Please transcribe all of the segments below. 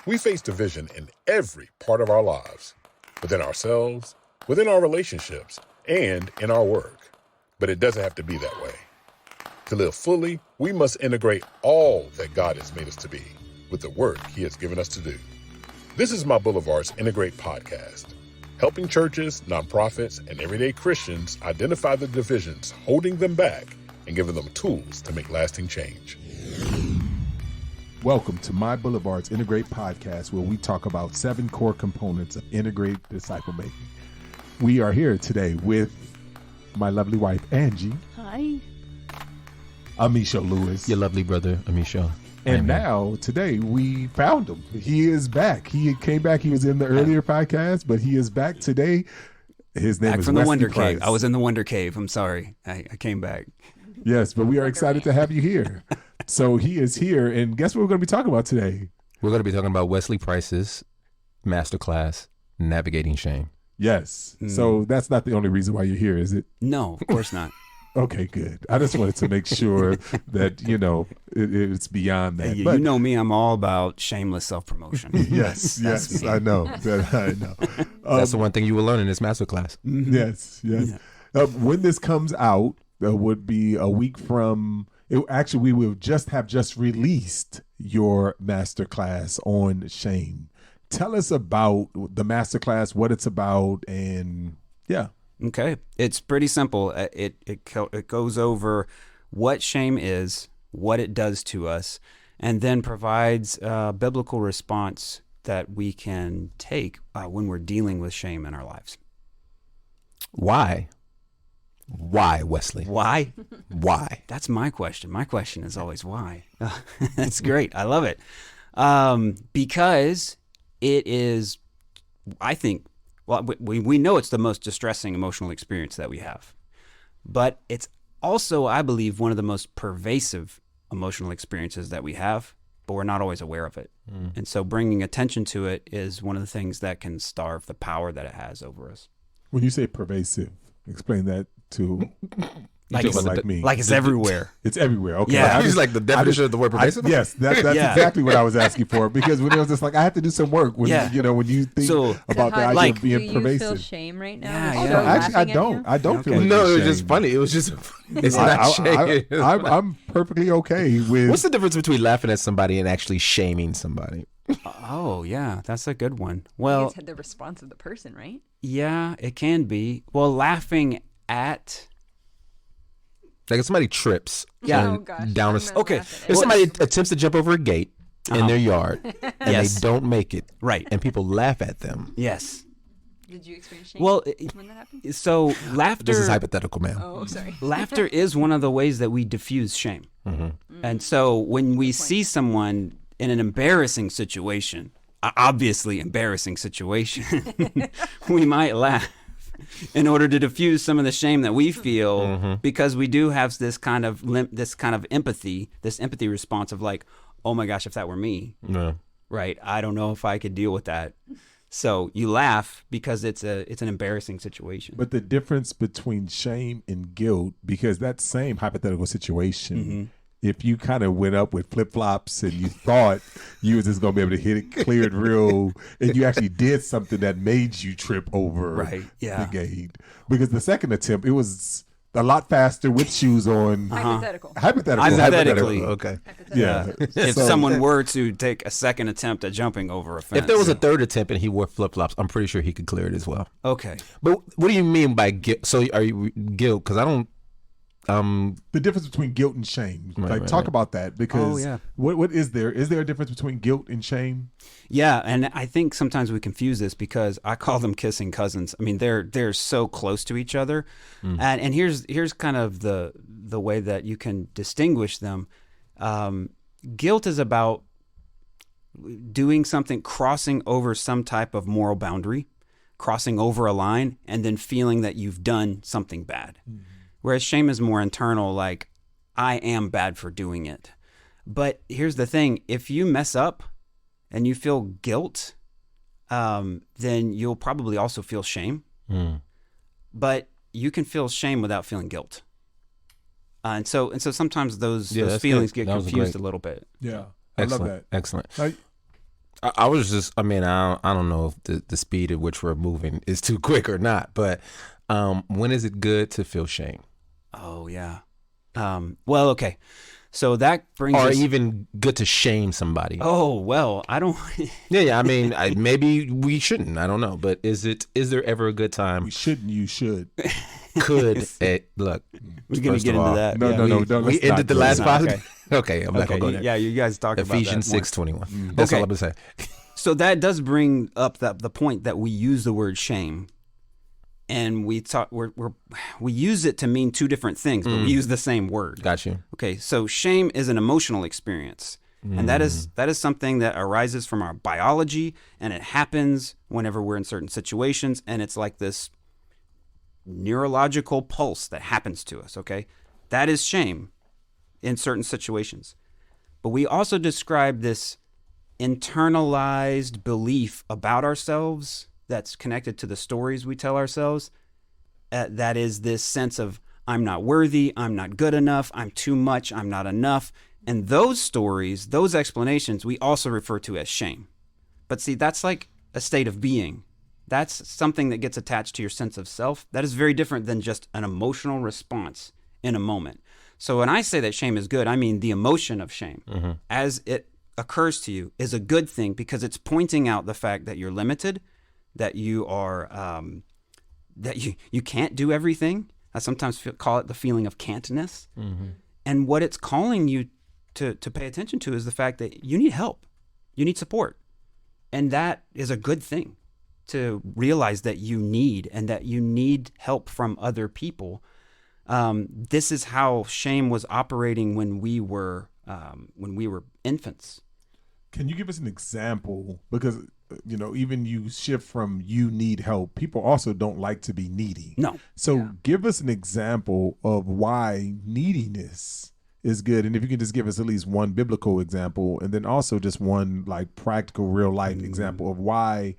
We face division in every part of our lives, within ourselves, within our relationships, and in our work. But it doesn't have to be that way. To live fully, we must integrate all that God has made us to be with the work He has given us to do. This is My Boulevard's Integrate podcast, helping churches, nonprofits, and everyday Christians identify the divisions holding them back and giving them tools to make lasting change. Welcome to My Boulevard's Integrate podcast, where we talk about 7 core components of integrate disciple making. We are here today with my lovely wife, Angie. Hi. Amisha Lewis. Your lovely brother, Amisha. And now, today, we found him. He is back. He came back. He was in the earlier podcast, but he is back today. His name is from Wesley the Wonder Price. Cave. I was in the Wonder Cave. I'm sorry. I came back. Yes, but we are excited to have you here. So he is here, and guess what we're going to be talking about today? We're going to be talking about Wesley Price's masterclass, Navigating Shame. Yes. So that's not the only reason why you're here, is it? No, of course not. Okay, good. I just wanted to make sure that, it's beyond that. You But know me, I'm all about shameless self-promotion. yes, me. I know. I know. That's the one thing you will learn in this masterclass. Yes. When this comes out, would be a week from. We will have just released your masterclass on shame. Tell us about the masterclass, what it's about, and yeah. Okay. It's pretty simple. It goes over what shame is, what it does to us, and then provides a biblical response that we can take when we're dealing with shame in our lives. Why? Why, Wesley? Why? Why? That's my question. My question is always why. That's great. I love it. Because it is, I think, well, we know it's the most distressing emotional experience that we have. But it's also, I believe, one of the most pervasive emotional experiences that we have, but we're not always aware of it. And so bringing attention to it is one of the things that can starve the power that it has over us. When you say pervasive, explain that to Like me. Like it's everywhere. It's everywhere. Okay. Yeah. He's like the definition of the word pervasive? Yes, that's exactly what I was asking for. Because when it was just like, I have to do some work. When when you think about the idea of being do pervasive. You feel shame right now? Yeah, No, actually, I don't. I don't feel. No, it was shame. just funny. It was just, it's not shame. I'm perfectly okay with. What's the difference between laughing at somebody and actually shaming somebody? Oh, yeah, that's a good one. Well, it's the response of the person, right? yeah, it can be. Well, laughing at... Like if somebody trips Yeah. Oh gosh. down a... Okay. If somebody attempts to jump over a gate in their yard and Yes. they don't make it, Right. and people laugh at them. Yes. Did you experience shame Well, when that happened? so laughter... This is hypothetical, ma'am. Oh, sorry. Laughter is one of the ways that we diffuse shame. And so when we see someone in an embarrassing situation, obviously embarrassing situation, we might laugh in order to diffuse some of the shame that we feel because we do have this kind of empathy, this empathy response of like, oh my gosh, if that were me, No. right? I don't know if I could deal with that. So you laugh because it's an embarrassing situation. But the difference between shame and guilt, because that same hypothetical situation, if you kind of went up with flip-flops and you thought you was just going to be able to hit it cleared real, and you actually did something that made you trip over the gate. Because the second attempt, it was a lot faster with shoes on. Hypothetical. Hypothetically. Okay. Yeah. If So- someone were to take a second attempt at jumping over a fence. If there was a third attempt and he wore flip-flops, I'm pretty sure he could clear it as well. Okay. But what do you mean by guilt? So are you guilt? Because I don't... the difference between guilt and shame. Talk about that, because what is there? Is there a difference between guilt and shame? Yeah, and I think sometimes we confuse this because I call them kissing cousins. I mean, they're so close to each other, and here's kind of the way that you can distinguish them. Guilt is about doing something, crossing over some type of moral boundary, crossing over a line, and then feeling that you've done something bad. Whereas shame is more internal, like, I am bad for doing it. But here's the thing. If you mess up and you feel guilt, then you'll probably also feel shame. But you can feel shame without feeling guilt. And so sometimes those feelings get confused a little bit. Yeah. Excellent. I love that. Excellent. I was just, I don't know if the speed at which we're moving is too quick or not, but when is it good to feel shame? Oh, yeah. Well, okay. So that brings Or us... even good to shame somebody? Oh, well, I don't... Yeah. Maybe we shouldn't. I don't know. But is there ever a good time? We shouldn't. You should. Look, We're going to get into that. No, Yeah, no, we- no. We let's ended not the go last there. podcast. Okay, I'm not Okay, gonna go there. yeah, you guys talked Ephesians about that 6:21. That's Okay. all I'm gonna say. So that does bring up the point that we use the word shame, and we use it to mean two different things, but we use the same word. Got you. Okay, so shame is an emotional experience, and that is something that arises from our biology, and it happens whenever we're in certain situations, and it's like this neurological pulse that happens to us. Okay, that is shame in certain situations, but we also describe this internalized belief about ourselves that's connected to the stories we tell ourselves. That is this sense of, I'm not worthy, I'm not good enough, I'm too much, I'm not enough. And those stories, those explanations, we also refer to as shame. But see, that's like a state of being. That's something that gets attached to your sense of self. That is very different than just an emotional response in a moment. So when I say that shame is good, I mean the emotion of shame as it occurs to you is a good thing, because it's pointing out the fact that you're limited, that you are, that you can't do everything. I sometimes call it the feeling of can'tness. And what it's calling you to pay attention to is the fact that you need help, you need support. And that is a good thing to realize that you need, and that you need help from other people. This is how shame was operating when we were infants. Can you give us an example? Because, even you shift from you need help. People also don't like to be needy. No. So give us an example of why neediness is good. And if you can just give us at least one biblical example, and then also just one like practical real life example of why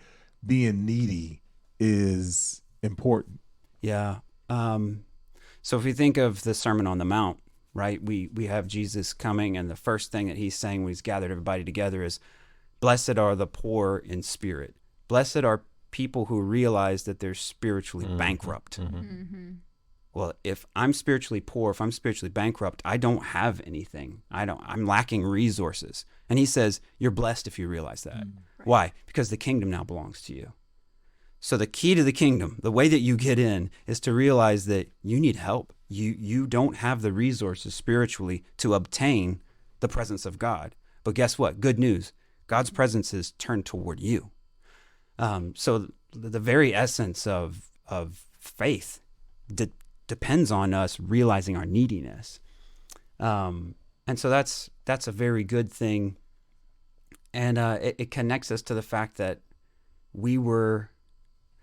being needy is important. Yeah. So if you think of the Sermon on the Mount, right, we have Jesus coming, and the first thing that he's saying when he's gathered everybody together is, blessed are the poor in spirit. Blessed are people who realize that they're spiritually bankrupt. Well, if I'm spiritually poor, if I'm spiritually bankrupt, I don't have anything. I'm lacking resources. And he says, you're blessed if you realize that. Right. Why? Because the kingdom now belongs to you. So the key to the kingdom, the way that you get in, is to realize that you need help. You don't have the resources spiritually to obtain the presence of God. But guess what? Good news. God's presence is turned toward you. So the very essence of faith depends on us realizing our neediness. And so that's a very good thing. And it connects us to the fact that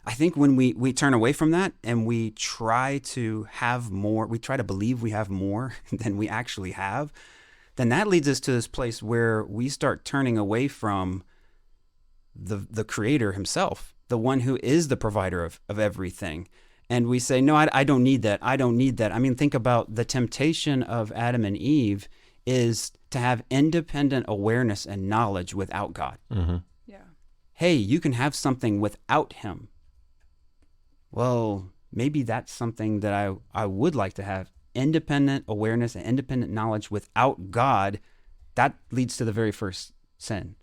I think when we turn away from that and we try to have more, we try to believe we have more than we actually have, then that leads us to this place where we start turning away from the Creator himself, the one who is the provider of everything. And we say, no, I don't need that. I don't need that. I mean, think about the temptation of Adam and Eve is to have independent awareness and knowledge without God. Yeah. Hey, you can have something without him. Well, maybe that's something that I would like to have. Independent awareness and independent knowledge without God, that leads to the very first sin.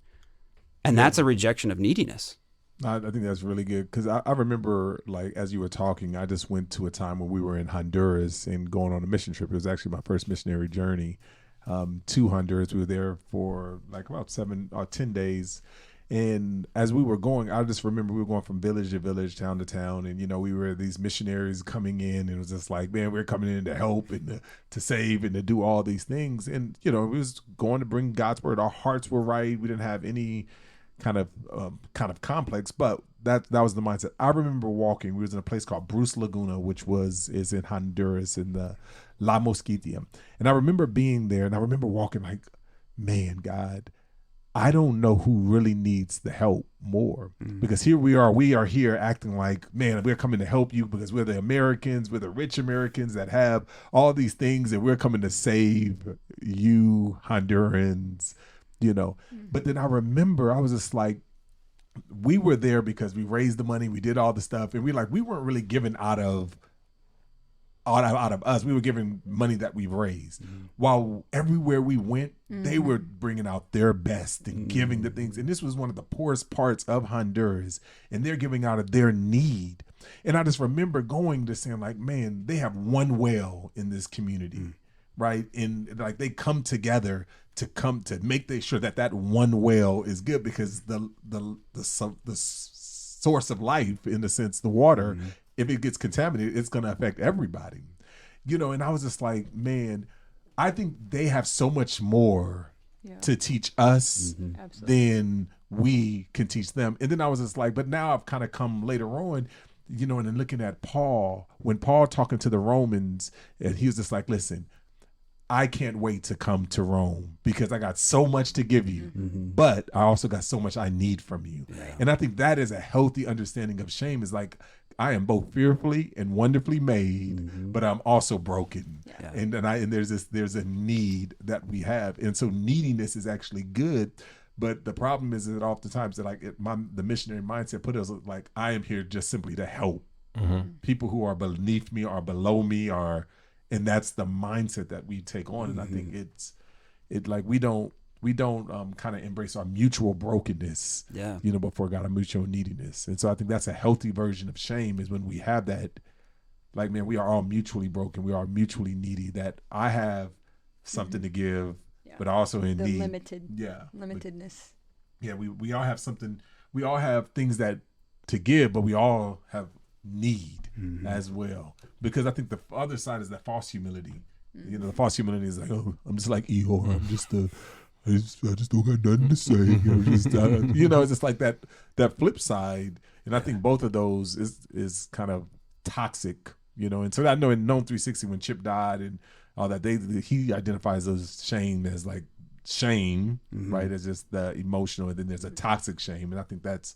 And that's a rejection of neediness. I think that's really good, because I remember, like, as you were talking, I just went to a time when we were in Honduras and going on a mission trip. It was actually my first missionary journey to Honduras. We were there for like about 7 or 10 days. And as we were going, I just remember we were going from village to village, town to town. And, we were these missionaries coming in, and it was just like, man, we're coming in to help and to save and to do all these things. And, we was going to bring God's word. Our hearts were right. We didn't have any kind of complex, but that was the mindset. I remember walking. We was in a place called Bruce Laguna, which is in Honduras, in the La Mosquitia. And I remember being there, and I remember walking like, man, God, I don't know who really needs the help more, because here we are here acting like, man, we're coming to help you because we're the Americans, we're the rich Americans that have all these things, and we're coming to save you Hondurans. you know. But then I remember I was just like, we were there because we raised the money, we did all the stuff, and we weren't really giving out of us. We were giving money that we raised. While everywhere we went, they were bringing out their best and giving the things. And this was one of the poorest parts of Honduras, and they're giving out of their need. And I just remember going to saying like, man, they have one well in this community, right? And like they come together to make sure that one well is good, because the source of life, in the sense, the water, if it gets contaminated, it's going to affect everybody, you know. And I was just like, man, I think they have so much more to teach us than we can teach them. And then I was just like, but now I've kind of come later on, you know, and then looking at Paul, when Paul talking to the Romans, and he was just like, listen, I can't wait to come to Rome because I got so much to give you, but I also got so much I need from you. And I think that is a healthy understanding of shame, is like, I am both fearfully and wonderfully made, but I'm also broken. And there's a need that we have. And so neediness is actually good. But the problem is that oftentimes the missionary mindset put us like, I am here just simply to help people who are beneath me or below me, and that's the mindset that we take on. And I think we don't kind of embrace our mutual brokenness, you know, before God, our mutual neediness. And so I think that's a healthy version of shame, is when we have that, like, man, we are all mutually broken. We are mutually needy, that I have something to give, but also in need. Limitedness. We all have something. We all have things that to give, but we all have need as well. Because I think the other side is that false humility. You know, the false humility is like, oh, I'm just like Eeyore. I just don't got nothing to say. You know, it's just like that flip side. And I think both of those is kind of toxic, you know. And so I know in Gnome 360, when Chip died and all that, he identifies those shame as like shame, right? As just the emotional, and then there's a toxic shame. And I think that's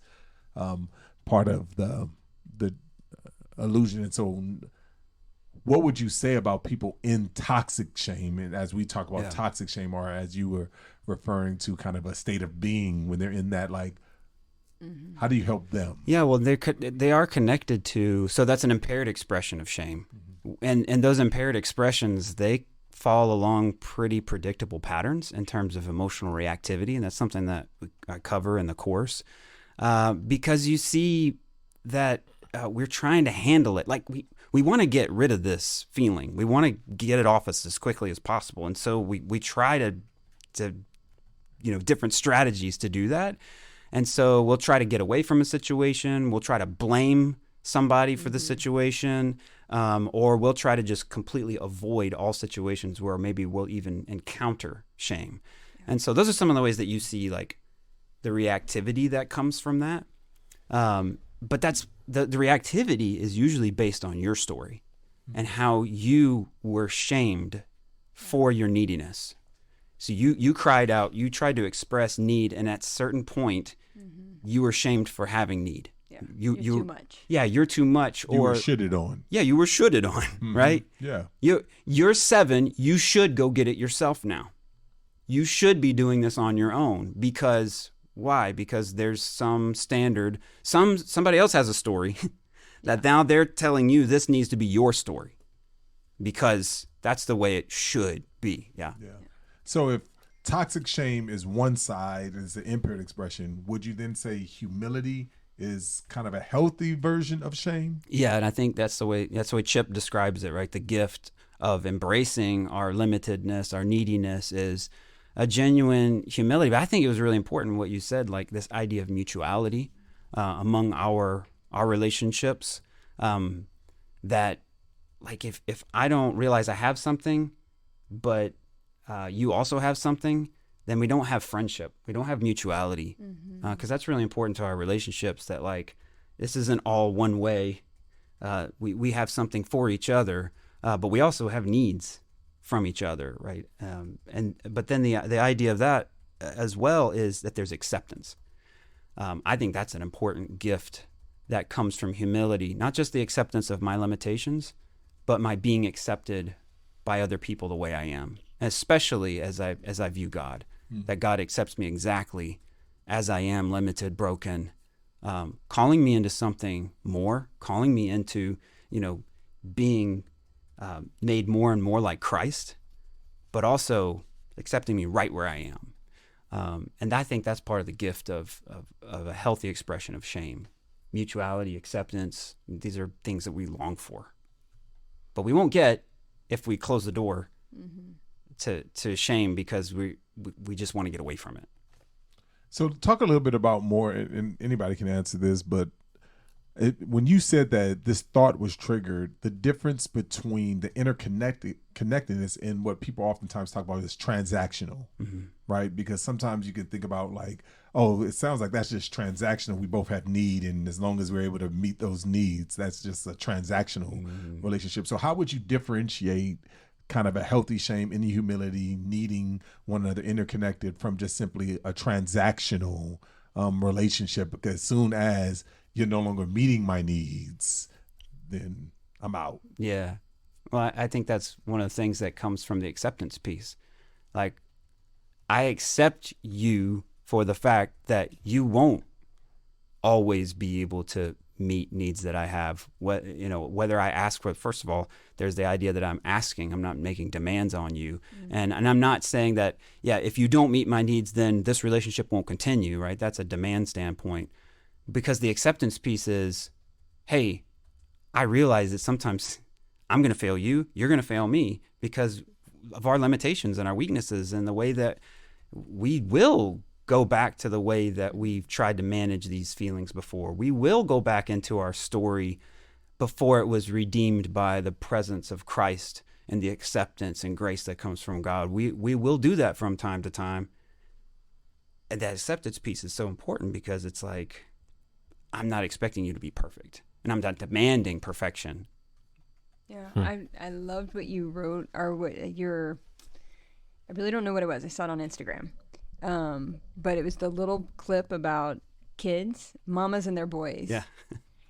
part of the illusion. And so what would you say about people in toxic shame? And as we talk about toxic shame, or as you were referring to, kind of a state of being when they're in that, like, how do you help them? Yeah, well, they are connected to, so that's an impaired expression of shame. And those impaired expressions, they fall along pretty predictable patterns in terms of emotional reactivity. And that's something that I cover in the course, because you see that we're trying to handle it. Like we want to get rid of this feeling. We want to get it off us as quickly as possible. And so we try to different strategies to do that. And so we'll try to get away from a situation. We'll try to blame somebody for the situation, or we'll try to just completely avoid all situations where maybe we'll even encounter shame. And so those are some of the ways that you see, like, the reactivity that comes from that. But that's the reactivity is usually based on your story and how you were shamed for your neediness. So you cried out, you tried to express need, and at a certain point, you were shamed for having need. Yeah, you're too much. Yeah, you're too much. You were shitted on. Yeah, you were shitted on, right? Yeah. You're 7, you should go get it yourself now. You should be doing this on your own. Because why? Because there's some standard, somebody else has a story that now they're telling you this needs to be your story, because that's the way it should be. Yeah. So if toxic shame is one side, is the impaired expression, would you then say humility is kind of a healthy version of shame? Yeah, and I think that's the way Chip describes it, right? The gift of embracing our limitedness, our neediness, is a genuine humility. But I think it was really important what you said, like this idea of mutuality among our relationships. That, like, if I don't realize I have something, but you also have something, then we don't have friendship. We don't have mutuality. Because that's really important to our relationships, that, like, this isn't all one way. We have something for each other, but we also have needs from each other, right? But then the idea of that as well is that there's acceptance. I think that's an important gift that comes from humility, not just the acceptance of my limitations, but my being accepted by other people the way I am, especially as I view God. that God accepts me exactly as I am, limited, broken, calling me into something more, calling me into, being made more and more like Christ, but also accepting me right where I am. And I think that's part of the gift of a healthy expression of shame. Mutuality, acceptance, these are things that we long for. But we won't get if we close the door to shame because we just want to get away from it. So talk a little bit about more, and anybody can answer this, but when you said that this thought was triggered, the difference between the connectedness and what people oftentimes talk about is transactional, right? Because sometimes you can think about like, oh, it sounds like that's just transactional. We both have need, and as long as we're able to meet those needs, that's just a transactional relationship. So how would you differentiate kind of a healthy shame, any humility, needing one another, interconnected, from just simply a transactional relationship? Because as soon as you're no longer meeting my needs, then I'm out. Yeah. Well, I think that's one of the things that comes from the acceptance piece. Like, I accept you for the fact that you won't always be able to meet needs that I have. Whether I ask for it, first of all, there's the idea that I'm asking, I'm not making demands on you. And I'm not saying that, if you don't meet my needs, then this relationship won't continue, right? That's a demand standpoint. Because the acceptance piece is, hey, I realize that sometimes I'm going to fail you, you're going to fail me because of our limitations and our weaknesses and the way that we will go back to the way that we've tried to manage these feelings before. We will go back into our story before it was redeemed by the presence of Christ and the acceptance and grace that comes from God. We will do that from time to time. And that acceptance piece is so important because it's like, I'm not expecting you to be perfect, and I'm not demanding perfection. Yeah, I loved what you wrote, or what I really don't know what it was. I saw it on Instagram, but it was the little clip about kids, mamas and their boys. Yeah.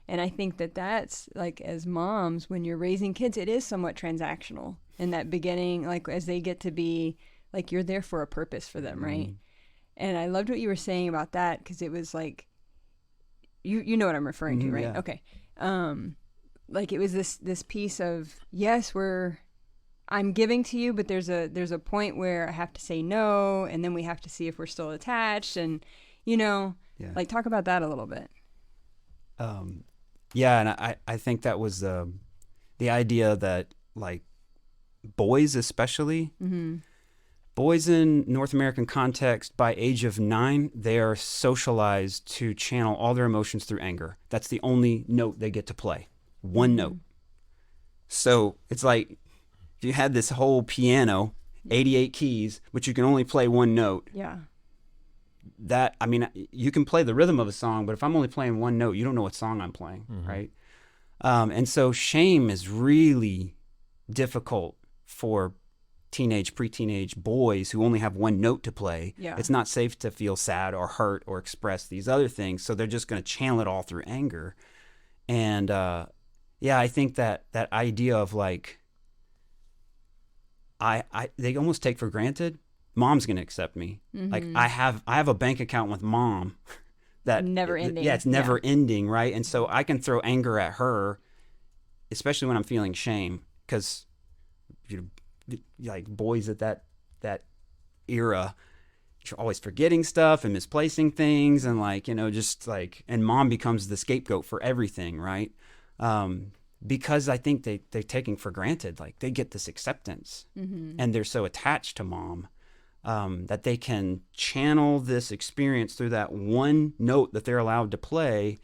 And I think that's like, as moms, when you're raising kids, it is somewhat transactional in that beginning, like as they get to be, like, you're there for a purpose for them, right? And I loved what you were saying about that, because it was like, you know what I'm referring to, right? Yeah. Okay. Like, it was this piece of, yes, I'm giving to you, but there's a point where I have to say no, and then we have to see if we're still attached, and like, talk about that a little bit. And I think that was the idea that, like, boys especially, boys in North American context, by age of 9, they are socialized to channel all their emotions through anger. That's the only note they get to play. One note. So it's like, if you had this whole piano, 88 keys, but you can only play one note. Yeah. That, I mean, you can play the rhythm of a song, but if I'm only playing one note, you don't know what song I'm playing, right? And so shame is really difficult for pre-teenage boys who only have one note to play. Yeah. It's not safe to feel sad or hurt or express these other things, so they're just going to channel it all through anger. And I think that idea of, like, they almost take for granted mom's going to accept me. Like, I have a bank account with mom that never ending. Yeah, it's never ending, right? And so I can throw anger at her, especially when I'm feeling shame, because like, boys at that era, you're always forgetting stuff and misplacing things, and, like, just like, and mom becomes the scapegoat for everything, right? Because I think they're taking for granted, like, they get this acceptance, and they're so attached to mom that they can channel this experience through that one note that they're allowed to play,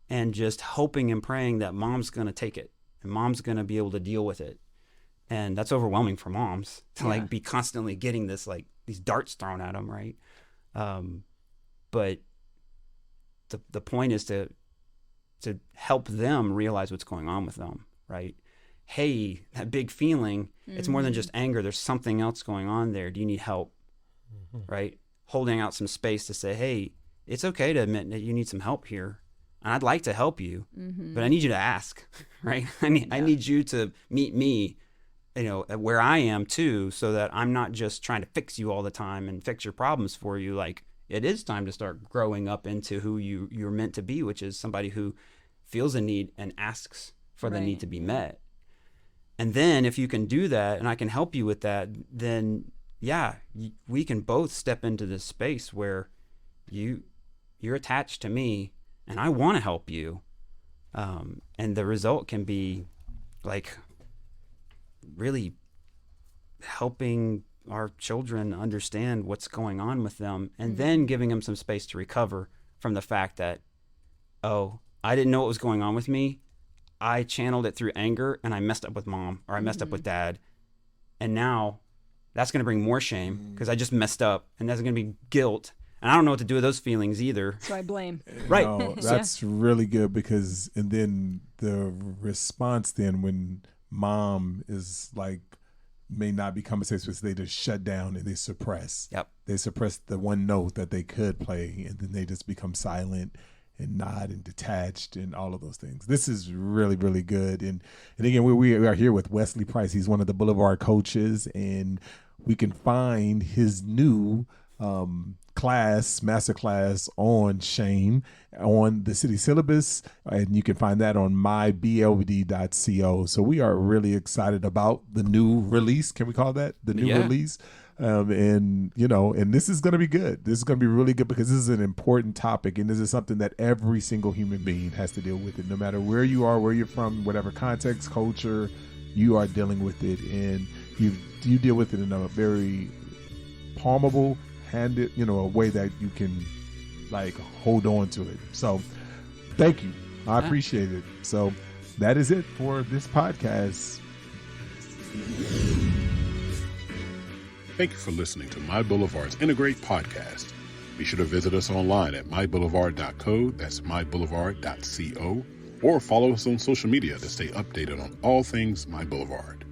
and just hoping and praying that mom's going to take it and mom's going to be able to deal with it. And that's overwhelming for moms to like be constantly getting this, like, these darts thrown at them, right? But the point is to help them realize what's going on with them, right? Hey, that big feeling, it's more than just anger. There's something else going on there. Do you need help? Right? Holding out some space to say, hey, it's okay to admit that you need some help here. And I'd like to help you, but I need you to ask, right? I need you to meet me where I am too, so that I'm not just trying to fix you all the time and fix your problems for you. Like, it is time to start growing up into who you're meant to be, which is somebody who feels a need and asks for the need to be met. And then if you can do that and I can help you with that, then yeah, we can both step into this space where you're attached to me and I want to help you. And the result can be like really helping our children understand what's going on with them, and then giving them some space to recover from the fact that, oh, I didn't know what was going on with me. I channeled it through anger and I messed up with mom, or I messed up with dad. And now that's going to bring more shame because I just messed up, and that's going to be guilt. And I don't know what to do with those feelings either. So I blame. Right. No, that's really good, because, and then the response then when mom is like, may not be conversations, they just shut down and they suppress. Yep. They suppress the one note that they could play, and then they just become silent and nod and detached and all of those things. This is really, really good. And again, we are here with Wesley Price. He's one of the Boulevard coaches, and we can find his new masterclass on shame on the city syllabus, and you can find that on myblvd.co. So we are really excited about the new release. Can we call that the new release? And this is going to be good. This is going to be really good, because this is an important topic, and this is something that every single human being has to deal with it, no matter where you are, where you're from, whatever context, culture, you are dealing with it, and you deal with it in a very palmable, handed, a way that you can like hold on to it. So thank you. I appreciate it. So that is it for this podcast. Thank you for listening to My Boulevard's Integrate podcast. Be sure to visit us online at myboulevard.co, that's myboulevard.co, or follow us on social media to stay updated on all things My Boulevard.